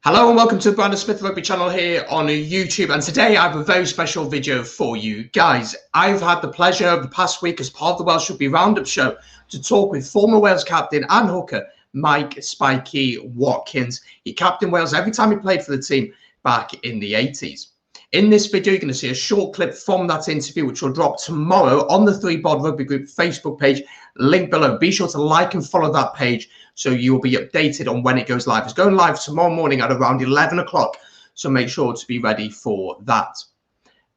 Hello and welcome to the Brandon Smith Rugby channel here on YouTube, and today I have a very special video for you guys. I've had the pleasure over the past week as part of the Welsh Rugby Roundup show to talk with former Wales captain and hooker Mike Spikey Watkins. He captained Wales every time he played for the team back in the 80s. In this video, you're going to see a short clip from that interview, which will drop tomorrow on the FOLLOW Rugby Group Facebook page, link below. Be sure to like and follow that page so you will be updated on when it goes live. It's going live tomorrow morning at around 11 o'clock, so make sure to be ready for that.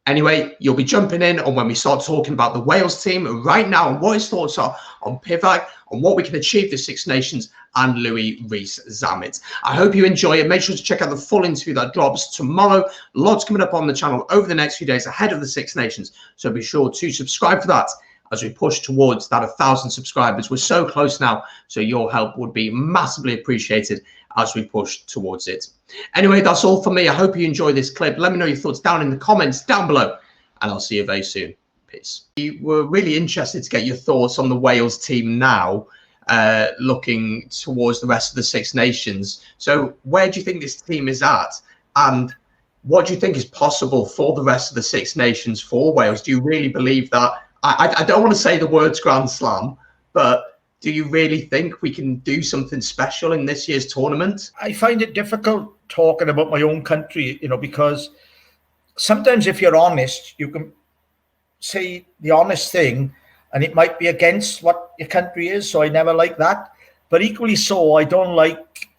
Anyway, you'll be jumping in on when we start talking about the Wales team right now and what his thoughts are on Pivac, on what we can achieve the Six Nations and Rees Zammit. I hope you enjoy it. Make sure to check out the full interview that drops tomorrow. Lots coming up on the channel over the next few days ahead of the Six Nations, so be sure to subscribe for that as we push towards that 1,000 subscribers. We're so close now, so your help would be massively appreciated as we push towards it. Anyway, that's all for me. I hope you enjoy this clip. Let me know your thoughts down in the comments down below, and I'll see you very soon. Peace. We were really interested to get your thoughts on the Wales team now, looking towards the rest of the Six Nations. So where do you think this team is at, and what do you think is possible for the rest of the Six Nations for Wales? Do you really believe that? I don't want to say the words Grand Slam, but do you really think we can do something special in this year's tournament? I find it difficult talking about my own country, because sometimes if you're honest, you can say the honest thing and it might be against what your country is. So I never like that. But equally so, I don't like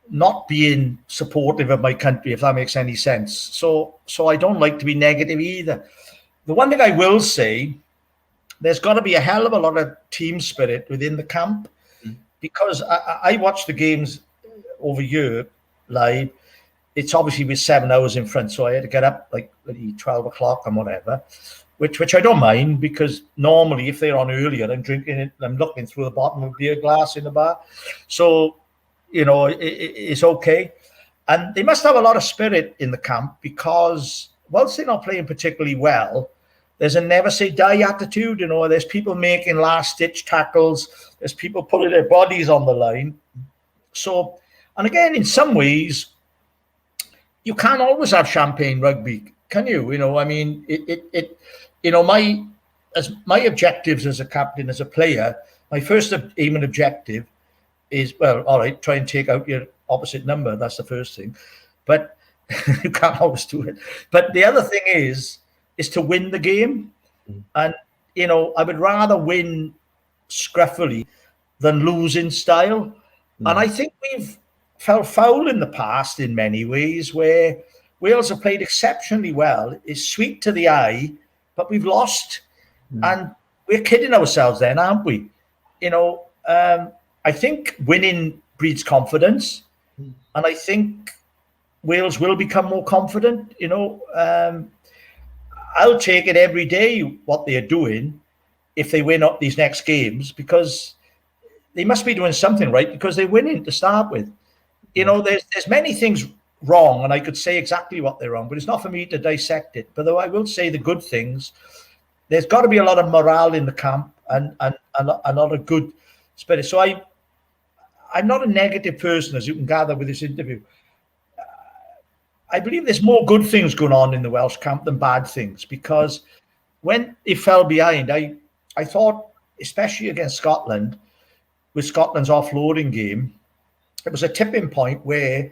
not being supportive of my country, if that makes any sense. So I don't like to be negative either. The one thing I will say, there's got to be a hell of a lot of team spirit within the camp, because I watch the games over here live. It's obviously with 7 hours in front, so I had to get up like 12 o'clock and whatever, which I don't mind, because normally if they're on earlier, I'm drinking it, I'm looking through the bottom of a beer glass in the bar. So, it's okay. And they must have a lot of spirit in the camp, because whilst they're not playing particularly well, there's a never say die attitude. There's people making last ditch tackles. There's people putting their bodies on the line. So, and again, in some ways, you can't always have champagne rugby, can you? My objectives as a captain, as a player, my first aim and objective is, well, all right, try and take out your opposite number. That's the first thing. But you can't always do it. But the other thing is to win the game. And, I would rather win scruffily than lose in style. And I think we've fell foul in the past in many ways, where Wales have played exceptionally well. It's sweet to the eye, but we've lost. And we're kidding ourselves then, aren't we? I think winning breeds confidence. And I think Wales will become more confident. I'll take it every day what they're doing if they win up these next games, because they must be doing something right, because they're winning to start with. There's many things wrong, and I could say exactly what they're wrong, but it's not for me to dissect it. But though I will say the good things, there's got to be a lot of morale in the camp and a lot of good spirit. So I'm not a negative person, as you can gather with this interview. I believe there's more good things going on in the Welsh camp than bad things, because when they fell behind, I thought, especially against Scotland, with Scotland's offloading game, it was a tipping point where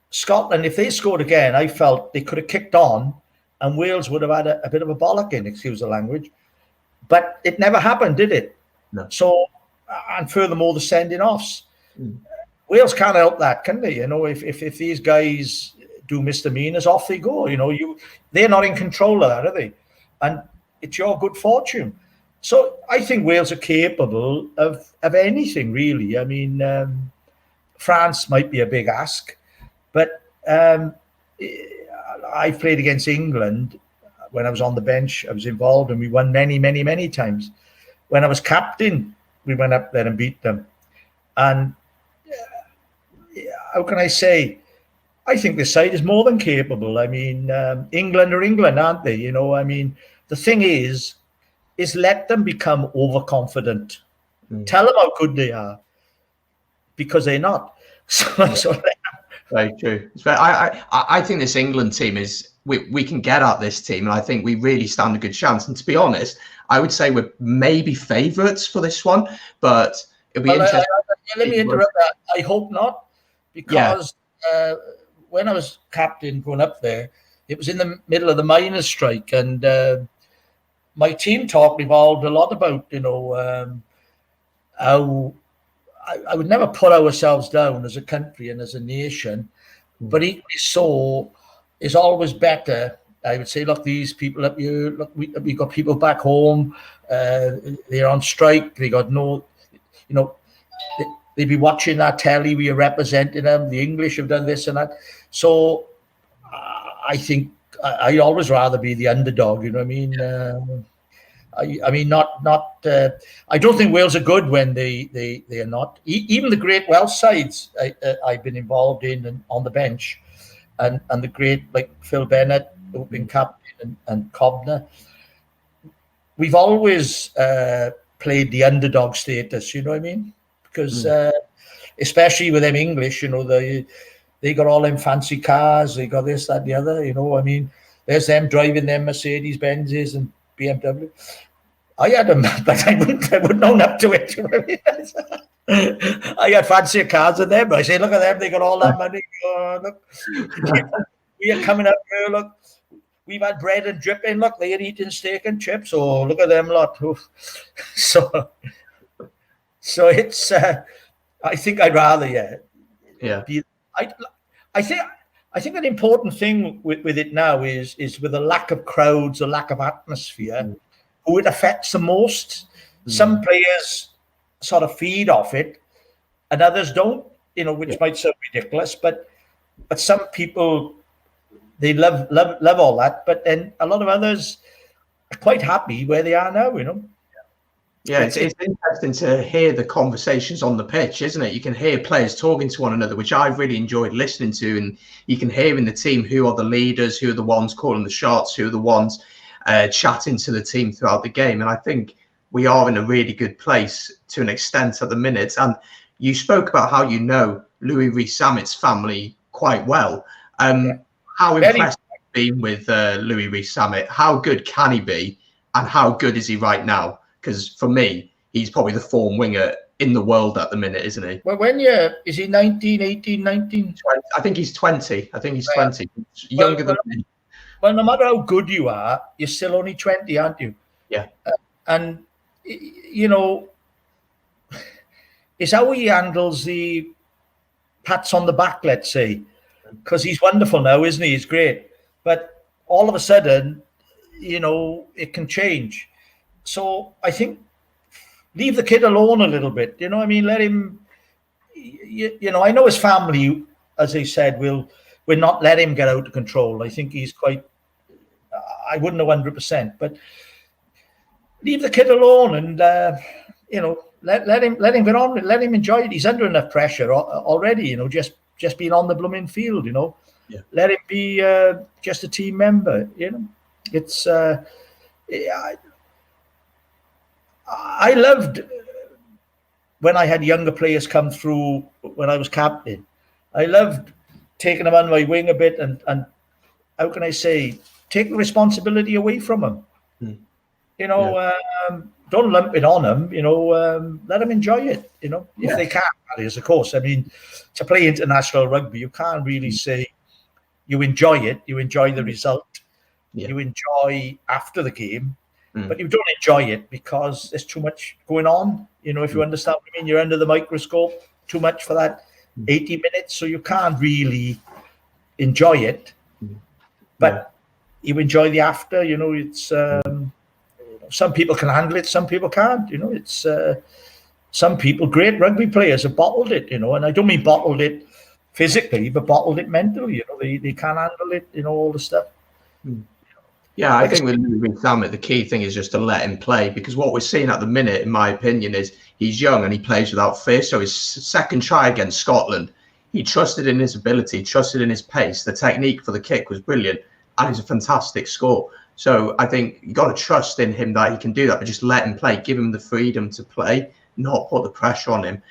Scotland, if they scored again, I felt they could have kicked on and Wales would have had a bit of a bollocking, excuse the language. But it never happened, did it? No. So, and furthermore, the sending offs. Wales can't help that, can they? If these guys do misdemeanors, off they go. They're not in control of that, are they? And it's your good fortune. So I think Wales are capable of anything, really. France might be a big ask, but I played against England when I was on the bench. I was involved, and we won many, many, many times. When I was captain, we went up there and beat them. And how can I say? I think this side is more than capable. England are England, aren't they? The thing is let them become overconfident. Tell them how good they are, because they're not. So Very true. I think this England team is we can get at this team, and I think we really stand a good chance. And to be honest, I would say we're maybe favourites for this one, but it'll be interesting. Let me interrupt that. I hope not, Yeah. because when I was captain going up there, it was in the middle of the miners' strike, and my team talk revolved a lot about, how I would never put ourselves down as a country and as a nation, but equally so is always better. I would say, look, these people up here, look, we got people back home, they're on strike, they got no, they'd be watching our telly, we are representing them, the English have done this and that. So I think I'd always rather be the underdog, you know what I mean? I mean, I don't think Wales are good when they are not. Even the great Welsh sides I've been involved in and on the bench, and the great, like Phil Bennett, who've been captain, and Cobner. We've always played the underdog status, you know what I mean? Because especially with them English, they got all them fancy cars, they got this, that, the other, I mean, there's them driving them Mercedes Benzes and BMW. I had them, but I wouldn't own up to it. You know what I mean? I had fancier cars than them. I say, look at them, they got all that money. Look, we are coming up here. Look, we've had bread and dripping. Look, they're eating steak and chips. Oh, look at them lot. So it's. I think I'd rather, I think an important thing with it now is with the lack of crowds, the lack of atmosphere, who it affects the most. Some players sort of feed off it, and others don't. Which might sound ridiculous, but some people, they love all that, but then a lot of others are quite happy where they are now. Yeah, it's interesting to hear the conversations on the pitch, isn't it? You can hear players talking to one another, which I've really enjoyed listening to, and you can hear in the team who are the leaders, who are the ones calling the shots, who are the ones chatting to the team throughout the game. And I think we are in a really good place to an extent at the minute. And you spoke about how you know Louis Rees Zammit's family quite well. How impressed have you been with Louis Rees Zammit? How good can he be, and how good is he right now? Because for me, he's probably the form winger in the world at the minute, isn't he? Well, is he 19, 18, 19? 20, I think he's 20. I think he's 20. Younger than me. Well, no matter how good you are, you're still only 20, aren't you? Yeah. And, it's how he handles the pats on the back, let's say. Because he's wonderful now, isn't he? He's great. But all of a sudden, it can change. So I think leave the kid alone a little bit. I mean, let him. I know his family, as they said, will not let him get out of control. I think he's quite. I wouldn't know 100%, but leave the kid alone, and let him get on. Let him enjoy it. He's under enough pressure already. Just being on the blooming field. Yeah. Let him be just a team member. It's. I loved when I had younger players come through when I was captain. I loved taking them on my wing a bit and how can I say, take the responsibility away from them. Don't lump it on them. Let them enjoy it. If they can, that is, of course. I mean, to play international rugby, you can't really say you enjoy it. You enjoy the result. Yeah. You enjoy after the game. But you don't enjoy it because there's too much going on. If you understand what I mean, you're under the microscope too much for that 80 minutes, so you can't really enjoy it. But you enjoy the after. It's some people can handle it, some people can't. It's some people, great rugby players, have bottled it. And I don't mean bottled it physically, but bottled it mentally. They can't handle it. All the stuff. Yeah, I think with Louis Zammit, the key thing is just to let him play, because what we're seeing at the minute, in my opinion, is he's young and he plays without fear. So his second try against Scotland, he trusted in his ability, trusted in his pace. The technique for the kick was brilliant, and it's a fantastic score. So I think you got to trust in him that he can do that, but just let him play, give him the freedom to play, not put the pressure on him.